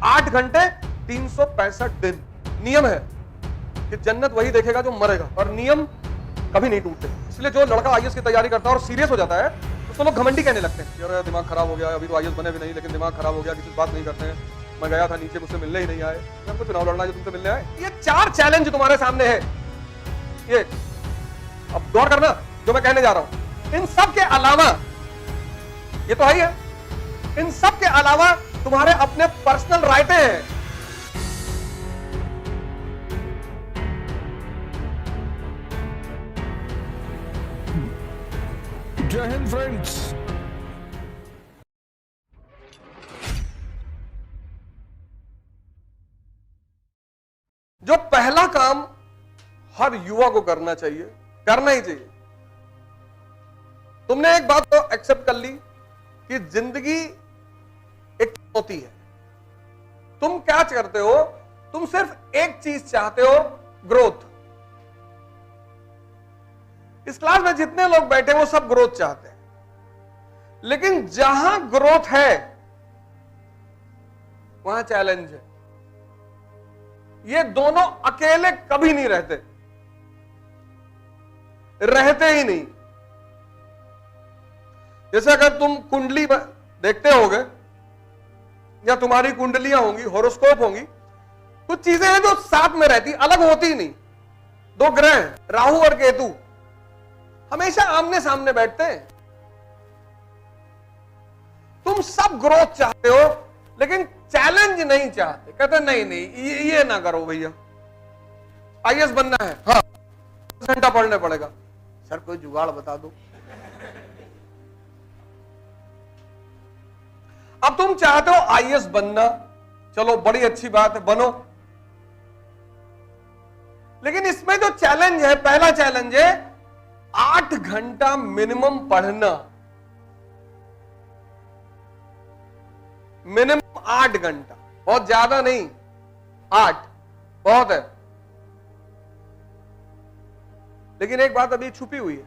8 घंटे 365 दिन। नियम है कि जन्नत वही देखेगा जो मरेगा, और नियम कभी नहीं टूटते। इसलिए जो लड़का आईएएस की तैयारी करता है और सीरियस हो जाता है तो लोग घमंडी कहने लगते हैं, यार दिमाग खराब हो गया, अभी तो आईएएस बने भी नहीं लेकिन दिमाग खराब हो गया, किसी से बात नहीं करते हैं, मैं गया था नीचे मुझसे मिलने ही नहीं आए, हमको चुनाव लड़ना है जो तुमसे मिलने आए। ये 4 चैलेंज तुम्हारे सामने है। ये अब गौर करना जो मैं कहने जा रहा हूं। इन सब के अलावा, ये तो है ही है, इन सब के अलावा तुम्हारे अपने पर्सनल राइटें हैं। जय हिंद फ्रेंड्स। जो पहला काम हर युवा को करना चाहिए, करना ही चाहिए। तुमने एक बात तो एक्सेप्ट कर ली कि जिंदगी एक चुनौती है। तुम क्या करते हो? तुम सिर्फ एक चीज चाहते हो, ग्रोथ। इस क्लास में जितने लोग बैठे वो सब ग्रोथ चाहते हैं, लेकिन जहां ग्रोथ है वहां चैलेंज है। ये दोनों अकेले कभी नहीं रहते, रहते ही नहीं। जैसे अगर तुम कुंडली देखते होगे या तुम्हारी कुंडलियां होंगी, हॉरोस्कोप होंगी, कुछ चीजें हैं जो साथ में रहती, अलग होती ही नहीं। 2 ग्रह राहु और केतु हमेशा आमने सामने बैठते हैं। तुम सब ग्रोथ चाहते हो लेकिन चैलेंज नहीं चाहते। कहते नहीं नहीं ये ना करो भैया, आईएएस बनना है, हाँ 10 घंटा पढ़ने पड़ेगा। सर कोई जुगाड़ बता दो। अब तुम चाहते हो आईएएस बनना, चलो बड़ी अच्छी बात है, बनो। लेकिन इसमें जो चैलेंज है, पहला चैलेंज है 8 घंटा मिनिमम पढ़ना। मिनिमम 8 घंटा, बहुत ज्यादा नहीं, 8 बहुत है। लेकिन एक बात अभी छुपी हुई है।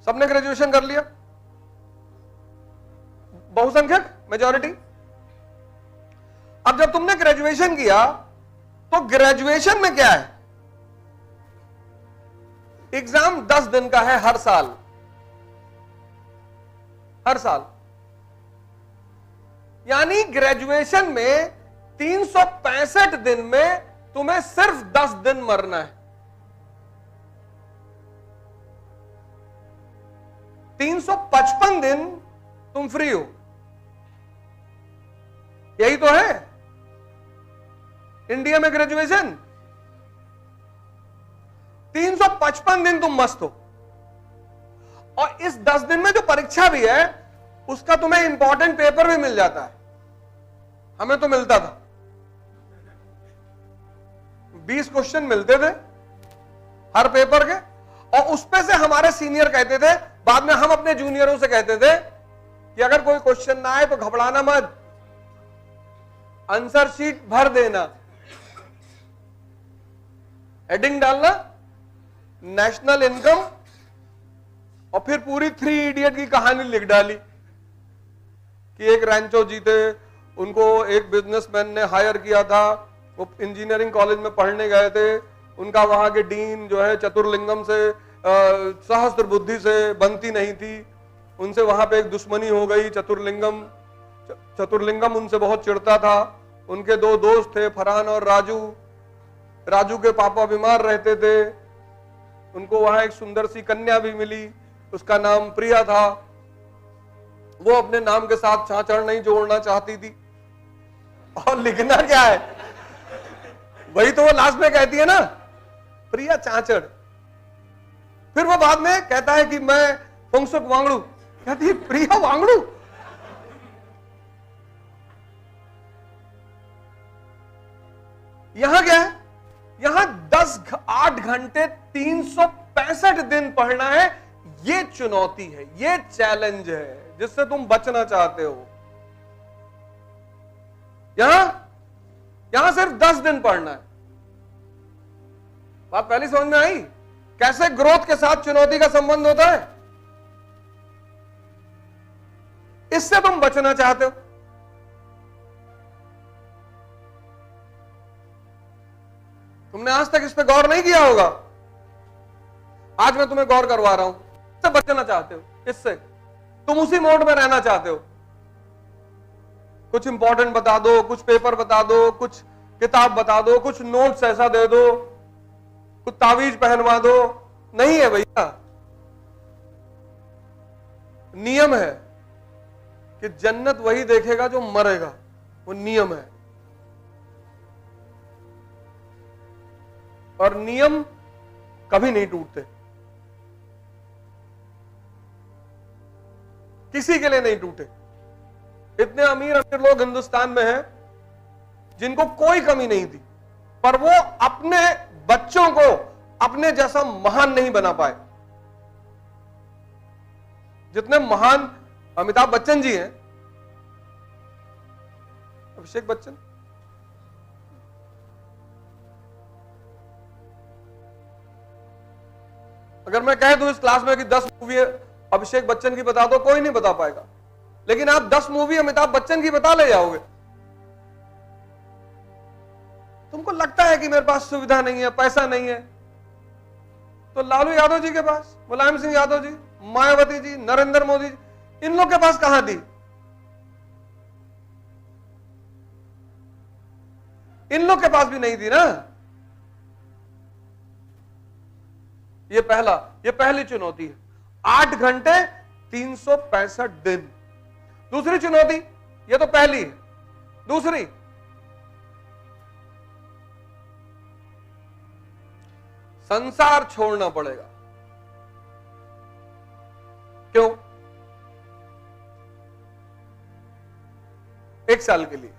सबने ग्रेजुएशन कर लिया, बहुसंख्यक मेजॉरिटी। अब जब तुमने ग्रेजुएशन किया तो ग्रेजुएशन में क्या है? एग्जाम 10 दिन का है हर साल, हर साल। यानी ग्रेजुएशन में 365 दिन में तुम्हें सिर्फ 10 दिन मरना है। 355 दिन तुम फ्री हो। यही तो है इंडिया में ग्रेजुएशन। 355 दिन तुम मस्त हो, और इस 10 दिन में जो परीक्षा भी है उसका तुम्हें इंपॉर्टेंट पेपर भी मिल जाता है। हमें तो मिलता था, 20 क्वेश्चन मिलते थे हर पेपर के, और उसपे से हमारे सीनियर कहते थे, बाद में हम अपने जूनियरों से कहते थे कि अगर कोई क्वेश्चन ना आए तो घबराना मत, आंसर शीट भर देना, हेडिंग डालना नेशनल इनकम, और फिर पूरी 3 इडियट की कहानी लिख डाली कि एक रैंचो जीते, उनको एक बिजनेसमैन ने हायर किया था, वो इंजीनियरिंग कॉलेज में पढ़ने गए थे, उनका वहां के डीन जो है चतुर्लिंगम से सहस्त्र बुद्धि से बनती नहीं थी, उनसे वहां पे एक दुश्मनी हो गई। चतुर्लिंगम उनसे बहुत चिढ़ता था। उनके 2 दोस्त थे, फरहान और राजू। राजू के पापा बीमार रहते थे, उनको वहां एक सुंदर सी कन्या भी मिली, उसका नाम प्रिया था। वो अपने नाम के साथ चांचड़ नहीं जोड़ना चाहती थी, और लिखना क्या है वही तो वो लास्ट में कहती है ना, प्रिया चांचड़। फिर वो बाद में कहता है कि मैं फुंगसुक वांगड़ू, कहती है प्रिया वांगड़ू। यहां क्या है? यहां 8 घंटे 365 दिन पढ़ना है। ये चुनौती है, ये चैलेंज है जिससे तुम बचना चाहते हो। यहां सिर्फ 10 दिन पढ़ना है। बात पहली समझ में आई कैसे ग्रोथ के साथ चुनौती का संबंध होता है? इससे तुम बचना चाहते हो। तुमने आज तक इस पे गौर नहीं किया होगा। आज मैं तुम्हें गौर करवा रहा हूं। इससे बचना चाहते हो, इससे तुम उसी मोड में रहना चाहते हो। कुछ इंपॉर्टेंट बता दो, कुछ पेपर बता दो, कुछ किताब बता दो, कुछ नोट्स ऐसा दे दो, कुछ तावीज पहनवा दो। नहीं है भैया। नियम है कि जन्नत वही देखेगा जो मरेगा। वो नियम है। और नियम कभी नहीं टूटते, किसी के लिए नहीं टूटे। इतने अमीर अमीर लोग हिंदुस्तान में हैं जिनको कोई कमी नहीं थी, पर वो अपने बच्चों को अपने जैसा महान नहीं बना पाए। जितने महान अमिताभ बच्चन जी हैं, अभिषेक बच्चन, अगर मैं कह दूं इस क्लास में कि 10 मूवी अभिषेक बच्चन की बता दो, कोई नहीं बता पाएगा। लेकिन आप 10 मूवी अमिताभ बच्चन की बता ले जाओगे। तुमको लगता है कि मेरे पास सुविधा नहीं है, पैसा नहीं है, तो लालू यादव जी के पास, मुलायम सिंह यादव जी, मायावती जी, नरेंद्र मोदी जी, इन लोग के पास कहां थी? इन लोग के पास भी नहीं थी ना। ये पहली चुनौती है। 8 घंटे 365 दिन। दूसरी चुनौती, ये तो पहली है। दूसरी, संसार छोड़ना पड़ेगा। क्यों? 1 साल के लिए,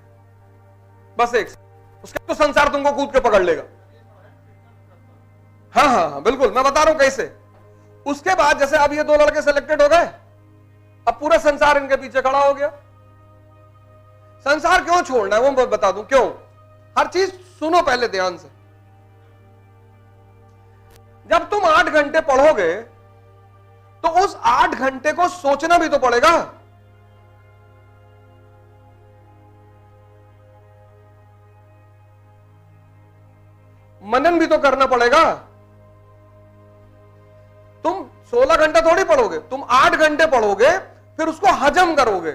बस 1 साल। उसके तो संसार तुमको कूद के पकड़ लेगा। हाँ, बिल्कुल, मैं बता रहा हूं कैसे। उसके बाद जैसे अब ये 2 लड़के सिलेक्टेड हो गए, अब पूरा संसार इनके पीछे खड़ा हो गया। संसार क्यों छोड़ना है वो बता दूं क्यों। हर चीज सुनो पहले ध्यान से। जब तुम 8 घंटे पढ़ोगे तो उस 8 घंटे को सोचना भी तो पड़ेगा। मनन भी तो करना पड़ेगा। तुम 16 घंटा थोड़ी पढ़ोगे, तुम 8 घंटे पढ़ोगे, फिर उसको हजम करोगे।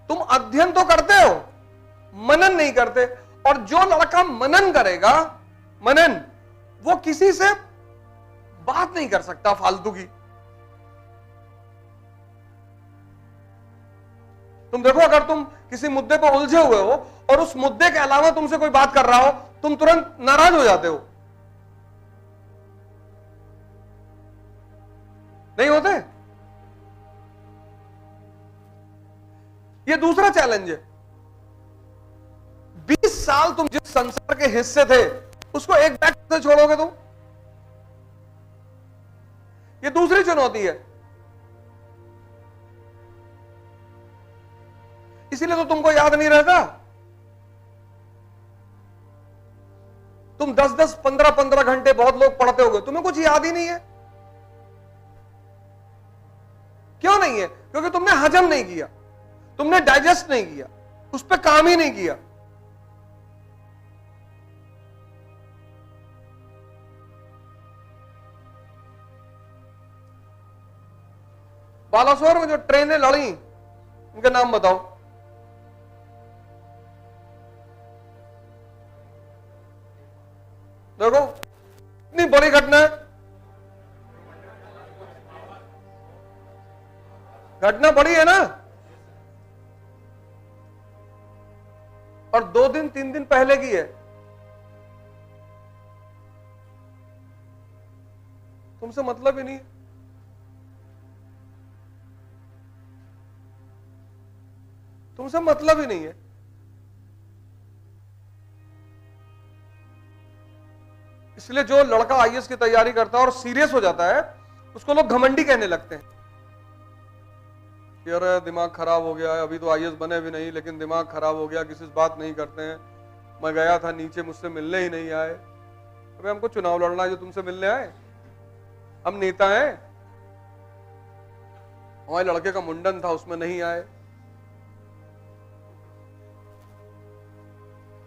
तुम अध्ययन तो करते हो, मनन नहीं करते। और जो लड़का मनन करेगा, मनन, वो किसी से बात नहीं कर सकता फालतू की। तुम देखो, अगर तुम किसी मुद्दे पर उलझे हुए हो और उस मुद्दे के अलावा तुमसे कोई बात कर रहा हो, तुम तुरंत नाराज हो जाते हो, नहीं होते? ये दूसरा चैलेंज है। 20 साल तुम जिस संसार के हिस्से थे उसको एक बैग से छोड़ोगे तुम। ये दूसरी चुनौती है। इसीलिए तो तुमको याद नहीं रहता। तुम 10-10, 15-15 घंटे बहुत लोग पढ़ते होगे, तुम्हें कुछ याद ही नहीं है। क्यों नहीं है? क्योंकि तुमने हजम नहीं किया, तुमने डाइजेस्ट नहीं किया, उस पर काम ही नहीं किया। बालासोर में जो ट्रेनें लड़ी, उनके नाम बताओ। देखो, इतनी बड़ी घटना है। घटना बड़ी है ना। और 2 दिन 3 दिन पहले की है। तुमसे मतलब ही नहीं। तुमसे मतलब ही नहीं है। इसलिए जो लड़का आईएएस की तैयारी करता है और सीरियस हो जाता है, उसको लोग घमंडी कहने लगते हैं। यार दिमाग खराब हो गया है, अभी तो आईएएस बने भी नहीं, लेकिन दिमाग खराब हो गया, किसी से बात नहीं करते हैं। मैं गया था नीचे, मुझसे मिलने ही नहीं आए। अबे हमको चुनाव लड़ना है जो तुमसे मिलने आए? हम नेता हैं। हमारे लड़के का मुंडन था, उसमें नहीं आए।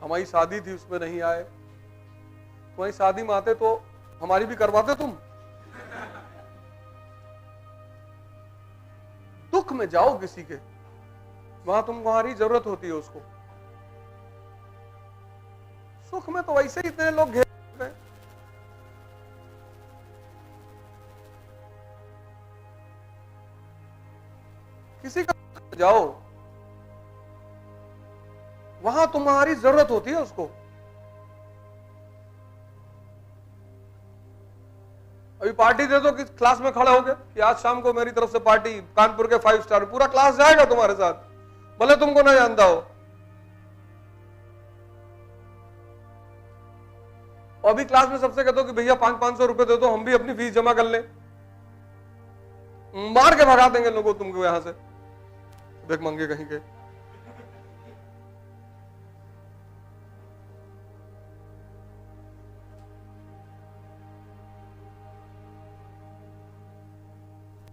हमारी शादी थी उसमें नहीं आए, तुम्हारी शादी में आते तो हमारी भी करवाते तुम। दुख में जाओ किसी के, वहां तुम्हारी जरूरत होती है उसको। सुख में तो वैसे ही इतने लोग घेर हैं। किसी का दुख में जाओ, वहां तुम्हारी जरूरत होती है उसको। अभी पार्टी दे दो कि क्लास में खड़े हो गए कि आज शाम को मेरी तरफ से पार्टी, कानपुर के 5 स्टार, पूरा क्लास जाएगा तुम्हारे साथ, भले तुमको ना जानता हो। और अभी क्लास में सबसे कहते हो कि भैया 500-500 रुपए दे दो, हम भी अपनी फीस जमा कर लें, मार के भगा देंगे लोगों तुमको यहां से, देख मंगे कहीं के।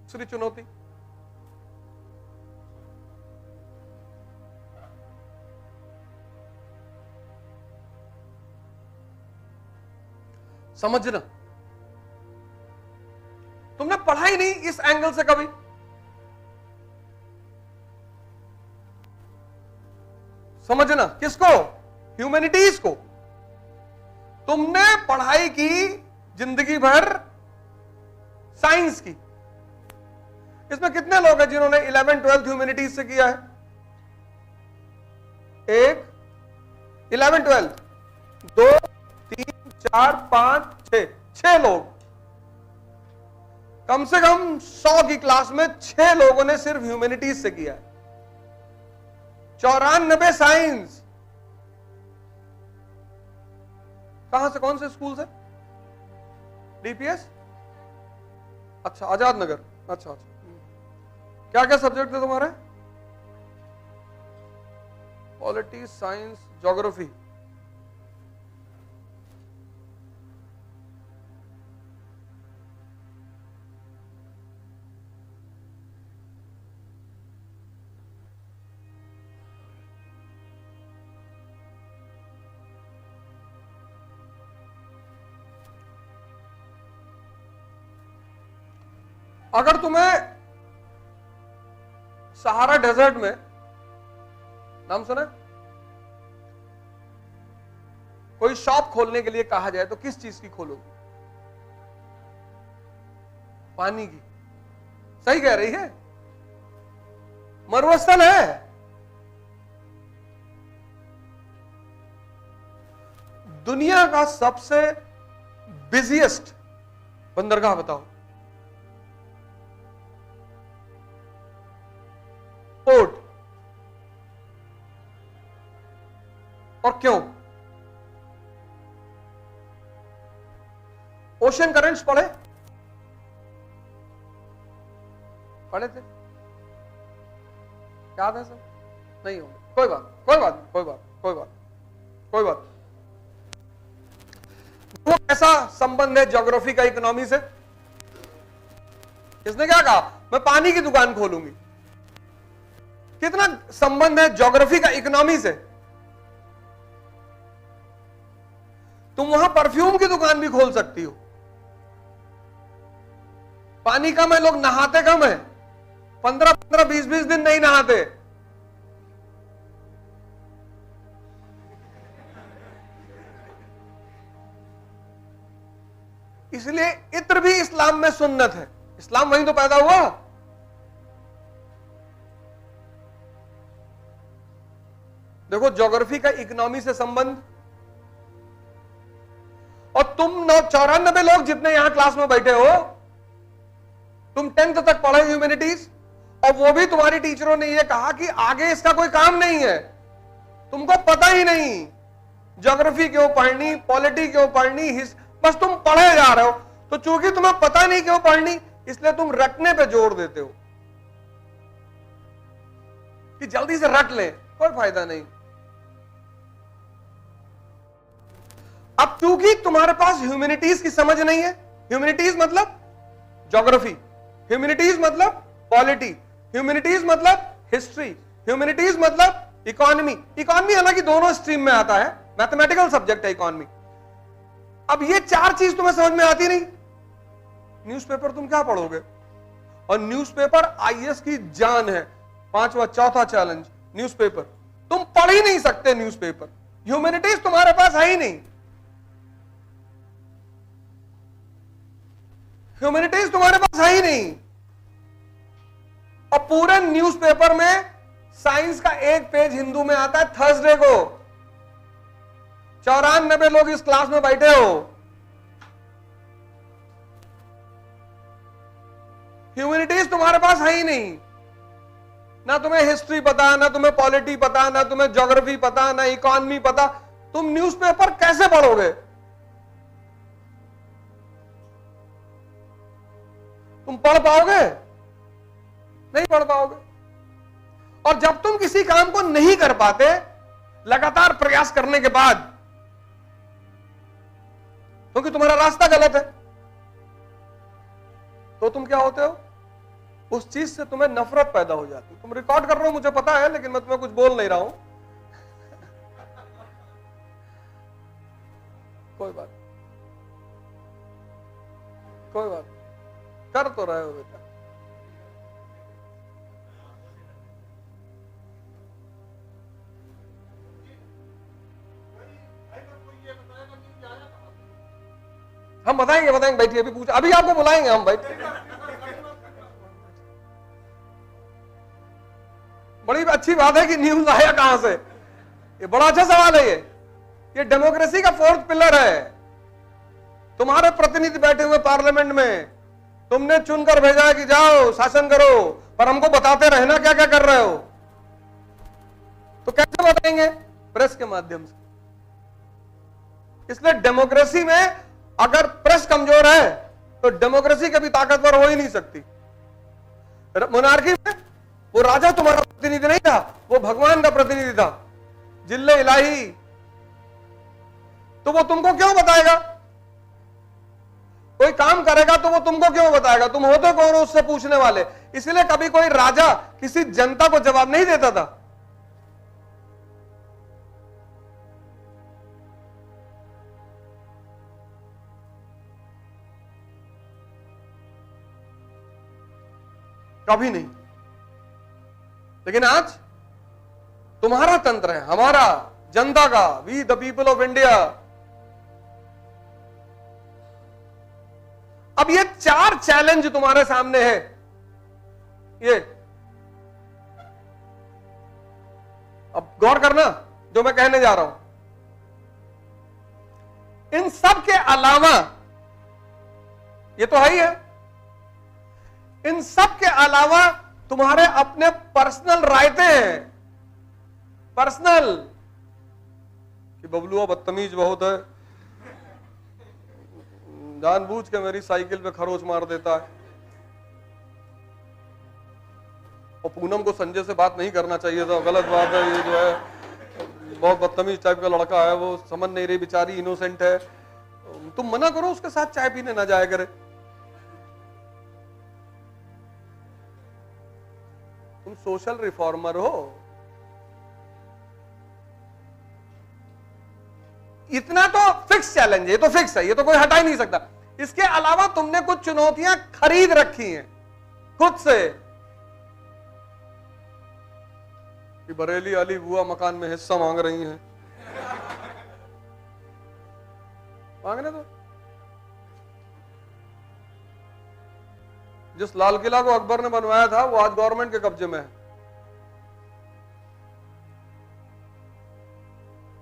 दूसरी चुनौती, समझना। तुमने पढ़ा ही नहीं इस एंगल से कभी। समझना किसको? ह्यूमैनिटीज को। तुमने पढ़ाई की जिंदगी भर साइंस की। इसमें कितने लोग हैं जिन्होंने 11th-12th ह्यूमैनिटीज से किया है? 1, 11th-12th, 2, 3, 4, 5, 6 लोग। कम से कम 100 की क्लास में 6 लोगों ने सिर्फ ह्यूमैनिटीज से किया है। 94 साइंस। कहां से, कौन से स्कूल से? डीपीएस? अच्छा, आजाद नगर। अच्छा अच्छा, क्या क्या सब्जेक्ट थे तुम्हारे? Polity, science, geography. अगर तुम्हें सहारा डेजर्ट में, नाम सुना, कोई शॉप खोलने के लिए कहा जाए तो किस चीज की खोलोगे? पानी की। सही कह रही है, मरुस्थल है। दुनिया का सबसे बिजिएस्ट बंदरगाह बताओ। पोर्ट। और क्यों? ओशन करंट्स पढ़े थे? याद है सब? नहीं होंगे, कोई बात। वो कैसा संबंध है ज्योग्राफी का इकोनॉमी से? इसने क्या कहा, मैं पानी की दुकान खोलूंगी। कितना संबंध है ज्योग्राफी का इकोनॉमी से? तुम वहां परफ्यूम की दुकान भी खोल सकती हो। पानी कम है, लोग नहाते कम है, 15-15, 20-20 दिन नहीं नहाते। इसलिए इत्र भी इस्लाम में सुन्नत है। इस्लाम वहीं तो पैदा हुआ। देखो ज्योग्राफी का इकोनॉमी से संबंध। और तुम 94 लोग जितने यहां क्लास में बैठे हो, तुम 10th तक पढ़े ह्यूमैनिटीज, और वो भी तुम्हारी टीचरों ने ये कहा कि आगे इसका कोई काम नहीं है, तुमको पता ही नहीं ज्योग्राफी क्यों पढ़नी, पॉलिटी क्यों पढ़नी, बस तुम पढ़े जा रहे हो। तो चूंकि तुम्हें पता नहीं क्यों पढ़नी, इसलिए तुम रटने पे जोर देते हो कि जल्दी से रट ले, कोई फायदा नहीं। अब चूंकि तुम्हारे पास ह्यूमैनिटीज की समझ नहीं है, ह्यूमैनिटीज मतलब ज्योग्राफी, ह्यूमैनिटीज मतलब पॉलिटी, ह्यूमैनिटीज मतलब हिस्ट्री, ह्यूमैनिटीज मतलब इकोनॉमी। इकोनॉमी हालांकि दोनों स्ट्रीम में आता है, मैथमेटिकल सब्जेक्ट है इकोनॉमी। अब ये चार चीज तुम्हें समझ में आती नहीं, न्यूज़पेपर तुम क्या पढ़ोगे? और न्यूज़पेपर आईएएस की जान है। पांचवा चौथा चैलेंज, न्यूज़पेपर तुम पढ़ ही नहीं सकते। न्यूज़पेपर, ह्यूमैनिटीज तुम्हारे पास है ही नहीं, ह्यूमैनिटीज तुम्हारे पास है ही नहीं। और पूरे न्यूज़पेपर में साइंस का एक पेज हिंदू में आता है थर्सडे को। 94 लोग इस क्लास में बैठे हो, ह्यूमैनिटीज तुम्हारे पास है ही नहीं। ना तुम्हें हिस्ट्री पता, ना तुम्हें पॉलिटी पता, ना तुम्हें ज्योग्राफी पता, ना इकोनॉमी पता। तुम न्यूज़पेपर कैसे पढ़ोगे? तुम पढ़ पाओगे? नहीं पढ़ पाओगे। और जब तुम किसी काम को नहीं कर पाते लगातार प्रयास करने के बाद, क्योंकि तुम्हारा रास्ता गलत है, तो तुम क्या होते हो? उस चीज से तुम्हें नफरत पैदा हो जाती है। तुम रिकॉर्ड कर रहे हो मुझे पता है, लेकिन मैं तुम्हें कुछ बोल नहीं रहा हूं। कोई बात, कोई बात, कर तो रहे हो बेटा। हम बताएंगे, बताएंगे, बैठिए, अभी पूछ, अभी आपको बुलाएंगे हम, बैठ। बड़ी अच्छी बात है कि न्यूज आया कहां से, ये बड़ा अच्छा सवाल है। ये डेमोक्रेसी का फोर्थ पिलर है। तुम्हारे प्रतिनिधि बैठे हुए पार्लियामेंट में, तुमने चुनकर भेजा है कि जाओ शासन करो, पर हमको बताते रहना क्या क्या कर रहे हो। तो कैसे बताएंगे? प्रेस के माध्यम से। इसलिए डेमोक्रेसी में अगर प्रेस कमजोर है तो डेमोक्रेसी कभी ताकतवर हो ही नहीं सकती। मोनार्की में वो राजा तुम्हारा प्रतिनिधि नहीं था, वो भगवान का प्रतिनिधि था, जिल्ले इलाही। तो वो तुमको क्यों बताएगा? कोई काम करेगा तो वो तुमको क्यों बताएगा? तुम होते कौन हो उससे पूछने वाले? इसलिए कभी कोई राजा किसी जनता को जवाब नहीं देता था। कभी नहीं। लेकिन आज तुम्हारा तंत्र है, हमारा, जनता का, we the people of India. अब ये चार चैलेंज तुम्हारे सामने है। ये अब गौर करना जो मैं कहने जा रहा हूं। इन सब के अलावा, ये तो है ही है, इन सब के अलावा तुम्हारे अपने पर्सनल रायते हैं। पर्सनल कि बबलुआ बदतमीज बहुत है, जानबूझ के मेरी साइकिल पे खरोच मार देता है, और पूनम को संजय से बात नहीं करना चाहिए था, गलत बात है। ये जो है बहुत बदतमीज टाइप का लड़का है, वो समझ नहीं रही, बेचारी इनोसेंट है, तुम मना करो उसके साथ चाय पीने ना जाया करे। तुम सोशल रिफॉर्मर हो। इतना तो फिक्स चैलेंज है, ये तो फिक्स है, ये तो कोई हटा ही नहीं सकता। इसके अलावा तुमने कुछ चुनौतियां खरीद रखी हैं खुद से कि बरेली वाली बुआ मकान में हिस्सा मांग रही हैं। मांगने दो। जिस लाल किला को अकबर ने बनवाया था वो आज गवर्नमेंट के कब्जे में है।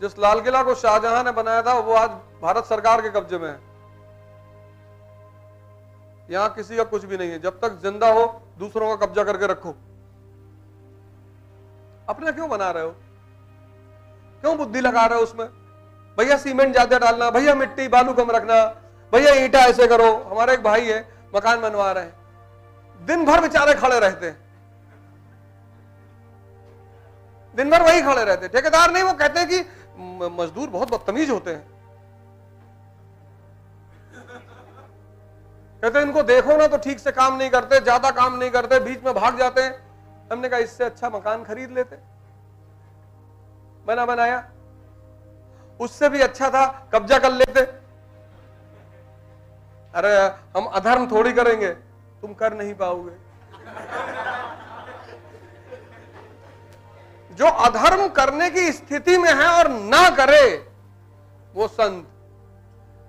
जिस लाल किला को शाहजहां ने बनाया था वो आज भारत सरकार के कब्जे में है। यहां किसी का कुछ भी नहीं है। जब तक जिंदा हो दूसरों का कब्जा करके रखो। अपना क्यों बना रहे हो? क्यों बुद्धि लगा रहे हो उसमें? भैया सीमेंट ज्यादा डालना, भैया मिट्टी बालू कम रखना, भैया ईंटा ऐसे करो। हमारा एक भाई है मकान बनवा रहे हैं, दिन भर बेचारे खड़े रहते हैं, दिन भर वही खड़े रहते। ठेकेदार नहीं, वो कहते हैं कि मजदूर बहुत बदतमीज होते हैं। कहते हैं इनको देखो ना तो ठीक से काम नहीं करते, ज्यादा काम नहीं करते, बीच में भाग जाते हैं। हमने कहा इससे अच्छा मकान खरीद लेते, बना बनाया। उससे भी अच्छा था कब्जा कर लेते। अरे हम अधर्म थोड़ी करेंगे, तुम कर नहीं पाओगे। जो अधर्म करने की स्थिति में है और ना करे वो संत,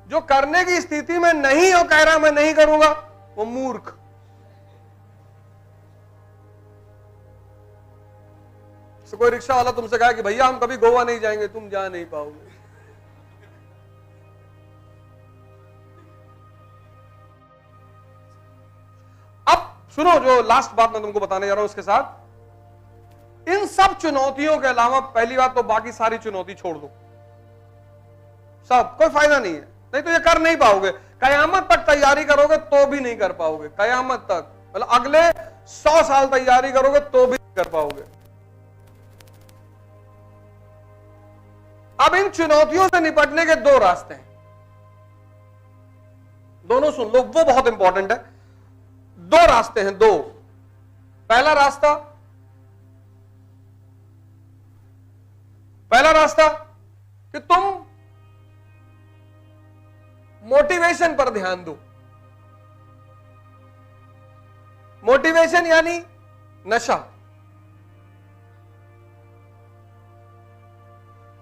जो करने की स्थिति में नहीं हो कह रहा मैं नहीं करूंगा वो मूर्ख। तो कोई रिक्शा वाला तुमसे कहा कि भैया हम कभी गोवा नहीं जाएंगे, तुम जा नहीं पाओगे। अब सुनो, जो लास्ट बात मैं तुमको बताने जा रहा हूं उसके साथ, इन सब चुनौतियों के अलावा पहली बात तो बाकी सारी चुनौती छोड़ दो, सब कोई फायदा नहीं है, नहीं तो ये कर नहीं पाओगे। कयामत तक तैयारी करोगे तो भी नहीं कर पाओगे, कयामत तक, मतलब अगले 100 साल तैयारी करोगे तो भी नहीं कर पाओगे। अब इन चुनौतियों से निपटने के दो रास्ते हैं, दोनों सुन लो, वो बहुत इंपॉर्टेंट है। दो रास्ते हैं, दो। पहला रास्ता कि तुम मोटिवेशन पर ध्यान दो। मोटिवेशन यानी नशा।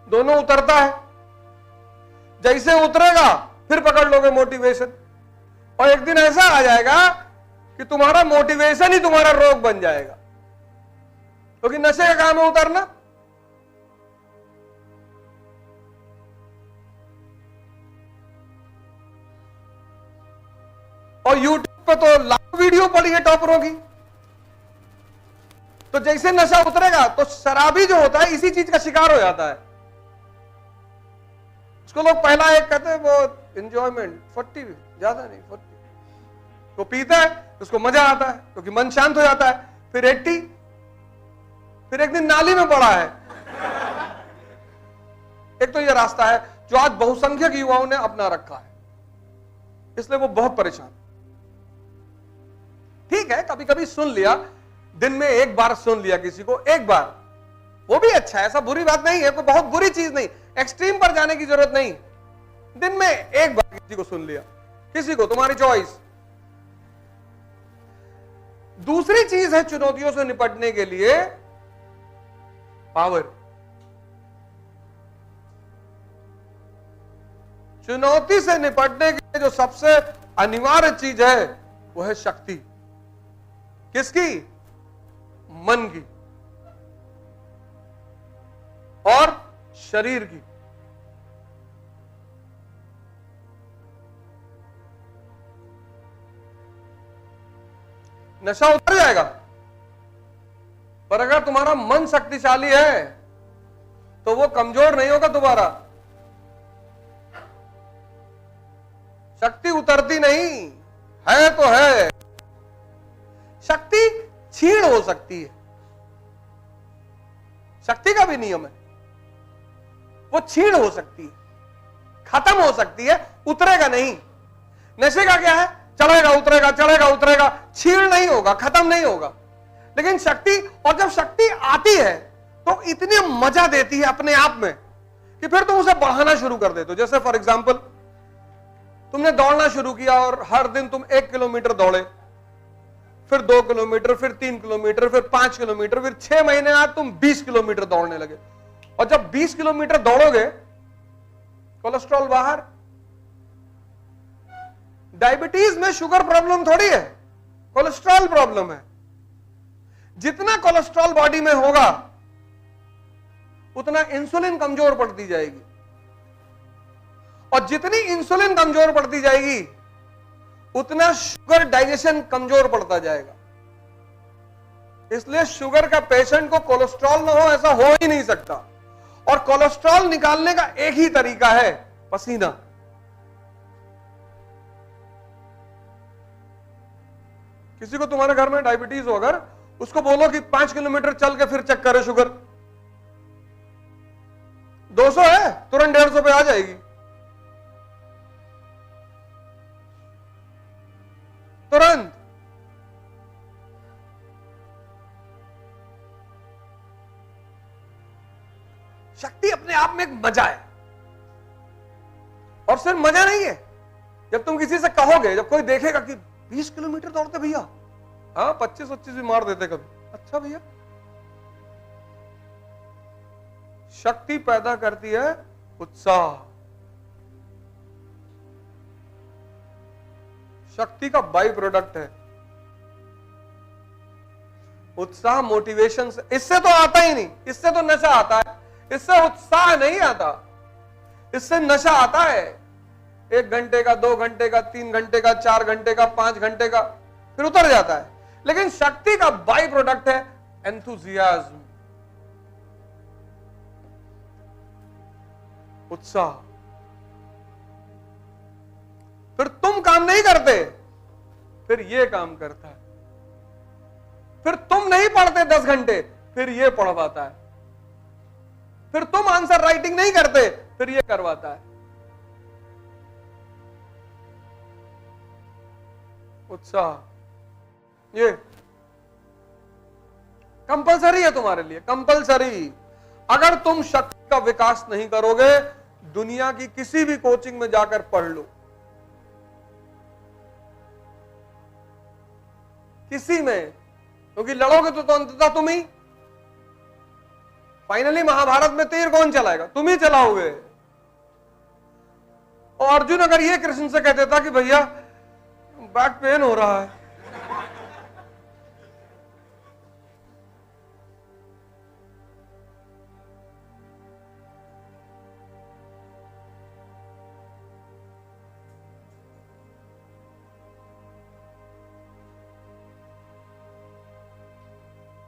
दोनों उतरता है, जैसे उतरेगा फिर पकड़ लोगे मोटिवेशन, और एक दिन ऐसा आ जाएगा कि तुम्हारा मोटिवेशन ही तुम्हारा रोग बन जाएगा, क्योंकि नशे का काम है उतरना। और YouTube पे तो लाखों वीडियो पड़ी है टॉपरों की। तो जैसे नशा उतरेगा तो शराबी जो होता है इसी चीज का शिकार हो जाता है। उसको लोग पहला एक कहते हैं वो एंजॉयमेंट, 40 ज्यादा नहीं 40, तो पीता है, उसको मजा आता है क्योंकि मन शांत हो जाता है, फिर 80, फिर एक दिन नाली में पड़ा है। एक तो ये रास्ता है जो आज बहुसंख्यक युवाओं ने अपना रखा है, इसलिए वो बहुत परेशान। ठीक है, कभी कभी सुन लिया, दिन में एक बार सुन लिया किसी को, एक बार, वो भी अच्छा है, ऐसा बुरी बात नहीं है, कोई बहुत बुरी चीज नहीं, एक्सट्रीम पर जाने की जरूरत नहीं। दिन में एक बार किसी को सुन लिया, किसी को, तुम्हारी चॉइस। दूसरी चीज है चुनौतियों से निपटने के लिए पावर। चुनौती से निपटने के लिए जो सबसे अनिवार्य चीज है वो है शक्ति। किसकी? मन की और शरीर की। नशा उतर जाएगा, पर अगर तुम्हारा मन शक्तिशाली है तो वो कमजोर नहीं होगा दोबारा। शक्ति उतरती नहीं है, तो है। शक्ति क्षीण हो सकती है, शक्ति का भी नियम है, वो क्षीण हो सकती है, खत्म हो सकती है, उतरेगा नहीं। नशे का क्या है? चढ़ेगा उतरेगा, चढ़ेगा उतरेगा, क्षीण नहीं होगा, खत्म नहीं होगा। लेकिन शक्ति, और जब शक्ति आती है तो इतनी मजा देती है अपने आप में कि फिर तुम उसे बढ़ाना शुरू कर देते हो। जैसे फॉर एग्जांपल, तुमने दौड़ना शुरू किया और हर दिन तुम 1 किलोमीटर दौड़े, फिर 2 किलोमीटर, फिर 3 किलोमीटर, फिर 5 किलोमीटर, फिर 6 महीने बाद तुम 20 किलोमीटर दौड़ने लगे। और जब 20 किलोमीटर दौड़ोगे, कोलेस्ट्रॉल बाहर। डायबिटीज में शुगर प्रॉब्लम थोड़ी है, कोलेस्ट्रॉल प्रॉब्लम है। जितना कोलेस्ट्रॉल बॉडी में होगा उतना इंसुलिन कमजोर पड़ती जाएगी, और जितनी इंसुलिन कमजोर पड़ती जाएगी उतना शुगर डाइजेशन कमजोर पड़ता जाएगा। इसलिए शुगर का पेशेंट को कोलेस्ट्रॉल ना हो ऐसा हो ही नहीं सकता। और कोलेस्ट्रॉल निकालने का एक ही तरीका है, पसीना। किसी को तुम्हारे घर में डायबिटीज हो, अगर उसको बोलो कि 5 किलोमीटर चल के फिर चेक करे शुगर, 200 है, तुरंत 150 पे आ जाएगी, तुरंत। शक्ति अपने आप में एक मजा है, और सिर्फ मजा नहीं है, जब तुम किसी से कहोगे, जब कोई देखेगा कि 20 किलोमीटर दौड़ते भैया, हाँ 25-25 भी मार देते कभी, अच्छा भैया। शक्ति पैदा करती है उत्साह। शक्ति का बाई प्रोडक्ट है उत्साह, मोटिवेशन से। इससे तो आता ही नहीं, इससे तो नशा आता है, इससे उत्साह नहीं आता, इससे नशा आता है। 1 घंटे का, 2 घंटे का, 3 घंटे का, 4 घंटे का, 5 घंटे का, फिर उतर जाता है। लेकिन शक्ति का बाई प्रोडक्ट है एंथुजियाज्म, उत्साह। फिर तुम काम नहीं करते, फिर ये काम करता है। फिर तुम नहीं पढ़ते 10 घंटे, फिर ये पढ़वाता है। फिर तुम आंसर राइटिंग नहीं करते, फिर ये करवाता है। उत्साह ये कंपलसरी है तुम्हारे लिए, कंपलसरी। अगर तुम शक्ति का विकास नहीं करोगे, दुनिया की किसी भी कोचिंग में जाकर पढ़ लो, किसी में, क्योंकि लड़ोगे तो अंततः तुम ही। फाइनली महाभारत में तीर कौन चलाएगा? तुम ही चलाओगे। और अर्जुन अगर ये कृष्ण से कह देता कि भैया बैक पेन हो रहा है,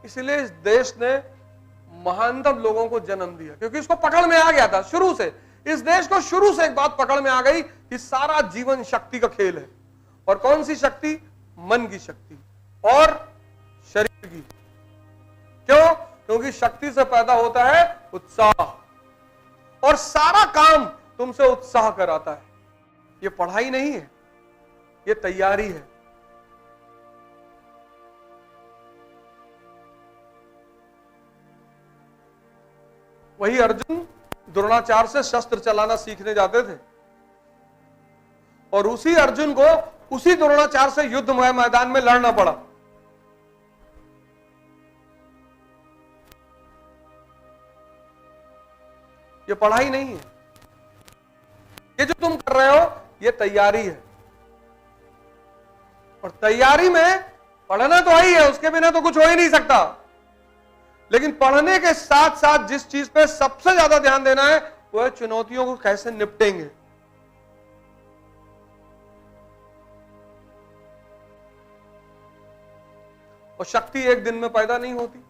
इसलिए इस देश ने महानतम लोगों को जन्म दिया, क्योंकि इसको पकड़ में आ गया था शुरू से। इस देश को शुरू से एक बात पकड़ में आ गई कि सारा जीवन शक्ति का खेल है। और कौन सी शक्ति? मन की शक्ति और शरीर की। क्यों? क्योंकि शक्ति से पैदा होता है उत्साह, और सारा काम तुमसे उत्साह कराता है। ये पढ़ाई नहीं है, ये तैयारी है। वही अर्जुन द्रोणाचार्य से शस्त्र चलाना सीखने जाते थे, और उसी अर्जुन को उसी द्रोणाचार्य से युद्ध मैदान में लड़ना पड़ा। ये पढ़ाई नहीं है, ये जो तुम कर रहे हो ये तैयारी है। और तैयारी में पढ़ना तो ही है, उसके बिना तो कुछ हो ही नहीं सकता। लेकिन पढ़ने के साथ साथ जिस चीज पे सबसे ज्यादा ध्यान देना है वो है चुनौतियों को कैसे निपटेंगे। और शक्ति एक दिन में पैदा नहीं होती,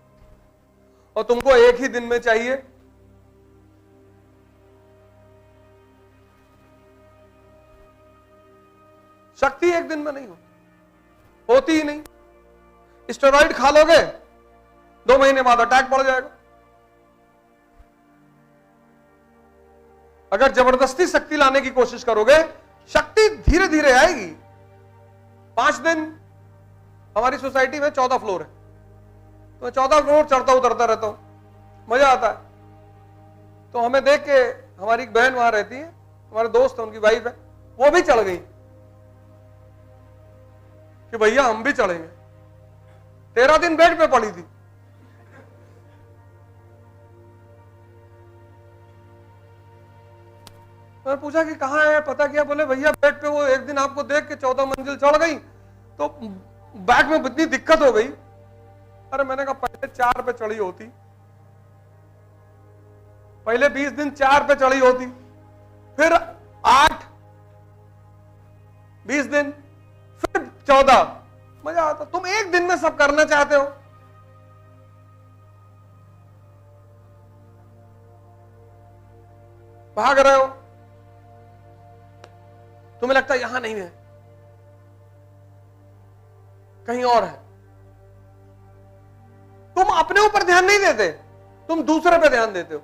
और तुमको एक ही दिन में चाहिए। शक्ति एक दिन में नहीं होती ही नहीं। स्टेरॉइड खा लोगे, 2 महीने बाद अटैक पड़ जाएगा। अगर जबरदस्ती शक्ति लाने की कोशिश करोगे, शक्ति धीरे धीरे आएगी। 5 दिन, हमारी सोसाइटी में 14 फ्लोर है, तो मैं 14 फ्लोर चढ़ता उतरता रहता हूं, मजा आता है। तो हमें देख के हमारी एक बहन वहां रहती है, हमारे दोस्त है, उनकी वाइफ है, वो भी चढ़ गई कि भैया हम भी चढ़ेंगे। 13 दिन बेड पे पड़ी थी। मैंने पूछा कि कहाँ है, पता किया? बोले भैया बेड पे वो एक दिन आपको देख के 14 मंजिल चढ़ गई, तो बैग में इतनी दिक्कत हो गई। अरे मैंने कहा पहले 4 पे चढ़ी होती, पहले 20 दिन 4 पे चढ़ी होती, फिर 8, 20 दिन, फिर 14, मजा आता। तुम एक दिन में सब करना चाहते हो। भाग रहे हो, तुम्हें लगता है यहां नहीं है, कहीं और है। तुम अपने ऊपर ध्यान नहीं देते, तुम दूसरे पे ध्यान देते हो।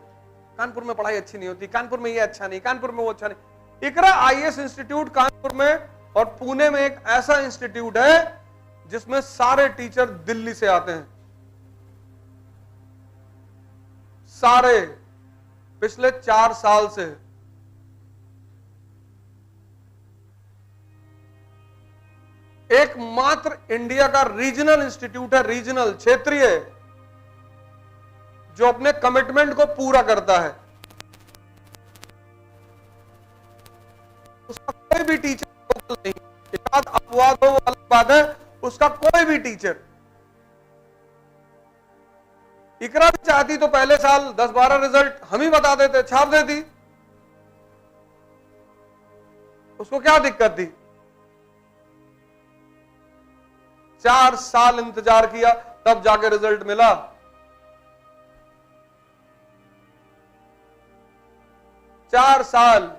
कानपुर में पढ़ाई अच्छी नहीं होती, कानपुर में ये अच्छा नहीं, कानपुर में वो अच्छा नहीं। इकरा आईएएस इंस्टीट्यूट कानपुर में और पुणे में एक ऐसा इंस्टीट्यूट है जिसमें सारे टीचर दिल्ली से आते हैं, सारे, पिछले 4 साल से। एकमात्र इंडिया का रीजनल इंस्टीट्यूट है, रीजनल क्षेत्रीय, जो अपने कमिटमेंट को पूरा करता है। उसका कोई भी टीचर लोकल नहीं, एकाध अपवाद हो वो अलग बात है, उसका कोई भी टीचर। इकरा भी चाहती तो पहले साल 10-12 रिजल्ट हम ही बता देते, छाप देती, उसको क्या दिक्कत थी। 4 साल इंतजार किया तब जाके रिजल्ट मिला। 4 साल